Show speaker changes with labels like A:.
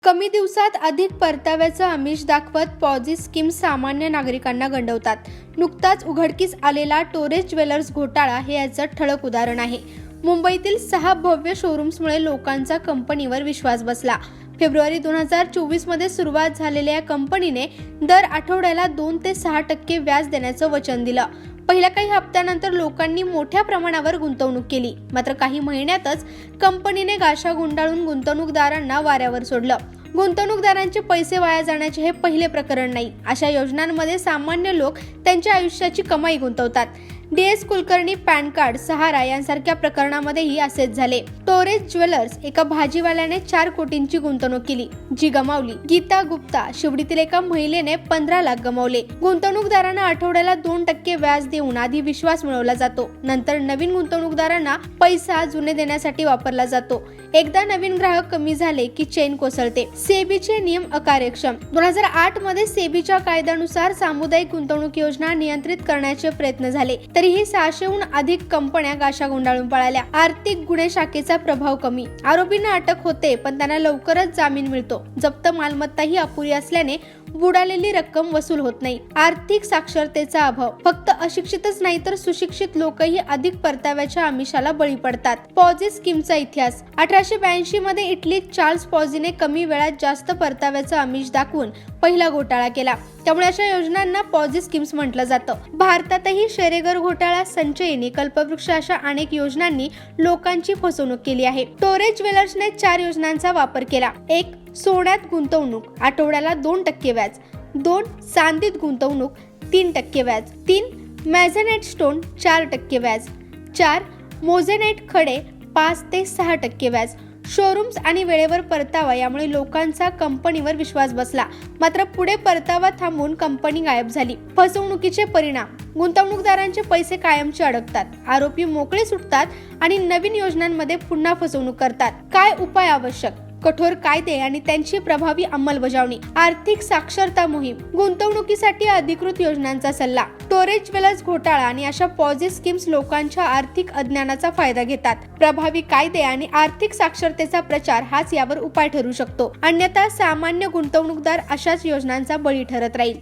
A: कमी दिवसात अधिक परताव्याचं आमिष दाखवत पॉझी स्कीम सामान्य नागरिकांना गंडवतात. नुकताच उघडकीस आलेला टोरेज ज्वेलर्स घोटाळा हे याचं ठळक उदाहरण आहे. मुंबईतील 6 भव्य शोरूम्समुळे लोकांचा कंपनीवर विश्वास बसला. फेब्रुवारी 2024 मध्ये सुरुवात झालेल्या या कंपनीने दर आठवड्याला 2 ते 6% व्याज देण्याचं वचन दिलं. पहिल्या काही हप्त्यानंतर लोकांनी मोठ्या प्रमाणावर गुंतवणूक केली. मात्र काही महिन्यातच कंपनीने गाशा गुंडाळून गुंतवणूकदारांना वाऱ्यावर सोडलं. गुंतवणूकदारांचे पैसे वाया जाण्याचे हे पहिले प्रकरण नाही. अशा योजनांमध्ये सामान्य लोक त्यांच्या आयुष्याची कमाई गुंतवतात. DS कुलकर्णी, पॅन कार्ड, सहारा यांसारख्या प्रकरणामध्येही असेच झाले. टोरेज ज्वेलर्स एका भाजीवाल्याने 4 कोटींची गुंतवणूक केली, जी गमावली. गीता गुप्ता, शिवडीतील एका महिलेने 15 लाख गमावले. गुंतवणूकदारांना आठवड्याला 2% व्याज देऊन आधी विश्वास मिळवला जातो. नंतर नवीन गुंतवणूकदारांना पैसा जुने देण्यासाठी वापरला जातो. एकदा नवीन ग्राहक कमी झाले की चेन कोसळते. सेबीचे नियम अकार्यक्षम. 2008 मध्ये सेबीच्या कायद्यानुसार सामुदायिक गुंतवणूक योजना नियंत्रित करण्याचे प्रयत्न झाले. तरीही 600हून अधिक कंपन्या गाशा गुंडाळून पळाल्या. आर्थिक गुन्हे शाखेचा प्रभाव कमी. आरोपींना अटक होते, पण त्यांना लवकरच जामीन मिळतो. जप्त मालमत्ताही अपुरी असल्याने बुडालेली रक्कम वसूल होत नाही. आर्थिक साक्षरतेचा अभाव. फक्त अशिक्षितच नाही तर सुशिक्षित लोकही अधिक परताव्याच्या आमिषाला बळी पडतात. पॉझी स्कीमचा इतिहास. 1882 मध्ये इटलीत चार्ल्स पॉझीने कमी वेळात जास्त परताव्याचं आमिष दाखवून पहिला घोटाळा केला. त्यामुळे अशा योजनांना पॉझी स्कीम्स म्हटलं जातं. भारतातही शेरेगर घोटाळा, संचयिनी, कल्पवृक्ष अशा अनेक योजनांनी लोकांची फसवणूक केली आहे. टोरेज ज्वेलर्सने 4 योजनांचा वापर केला. 1. सोन्यात गुंतवणूक, आठवड्याला 2% व्याज. 2. चांदीत गुंतवणूक, 3% व्याज. 3. मॅझेनाइट स्टोन, 4% व्याज. 4. मोझेनाइट खडे, 5 ते 6% व्याज. शोरूम्स आणि वेळेवर परतावा यामुळे लोकांचा कंपनीवर विश्वास बसला. मात्र पुढे परतावा थांबून कंपनी गायब झाली. फसवणुकीचे परिणाम. गुंतवणूकदारांचे पैसे कायमचे अडकतात. आरोपी मोकळे सुटतात आणि नवीन योजनांमध्ये पुन्हा फसवणूक करतात. काय उपाय आवश्यक? कठोर कायदे आणि त्यांची प्रभावी अंमलबजावणी. आर्थिक साक्षरता मोहीम. गुंतवणुकीसाठी अधिकृत योजनांचा सल्ला. टोरेज ज्वेलर्स घोटाळा आणि अशा पॉझी स्कीम्स लोकांच्या आर्थिक अज्ञानाचा फायदा घेतात. प्रभावी कायदे आणि आर्थिक साक्षरतेचा प्रचार हाच यावर उपाय ठरू शकतो. अन्यथा सामान्य गुंतवणूकदार अशाच योजनांचा बळी ठरत राहील.